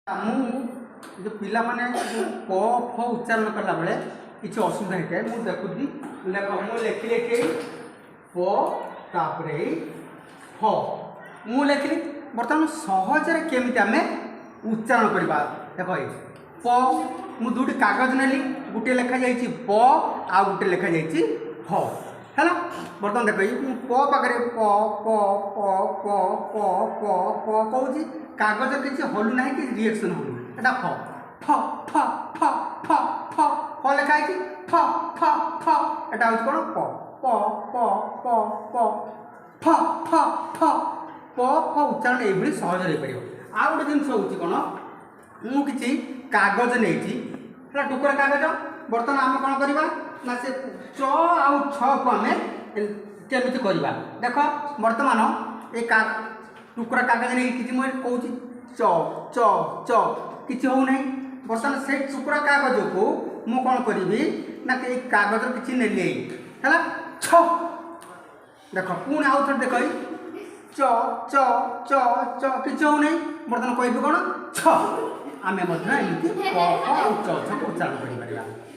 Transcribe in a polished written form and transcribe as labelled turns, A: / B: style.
A: जो पिला माने प फ उच्चारण कला बेले किसी असुविधा होता है मुझे देखुदी मु लिखिले कि प तापरे फ मु लिखिली बर्तमान सहजरे केमिति आमे उच्चारण करबा देखो प मु दुटी कागज नेली गुटे लेखा जाइछि प आ गुटे लेखा जाइछि फ है बर्तमान देखो प पाखरे प प प प प प प कहूँ कागज किसी हलु ना कि रिएक्शन हलु एटा फ फ फ फ फ फ फ लेखा है फ फ फ एटा हो कोन प प प प प फ फ फ प फ उच्चारण एभली सहज रे परियो आ गोटे जिनस होची कोन मु किछि कागज नेछि हला टुकरा कागज बर्तमान हम कोन करबा ना से च आ छ को हमें केमिति करबा देखो बर्तमान ए का टुकरा कागज नहीं किसी मुझे कौन च च च किसी हो नहीं बर्तमान से टुकरा कागज को मु कौन करी ना कि कागज किसी नेली है छ देख पुणी आउ थे देख च च च च किसी हो नहीं बर्तमान कह कौन छ आम एमती प फ च छ उच्चारण कर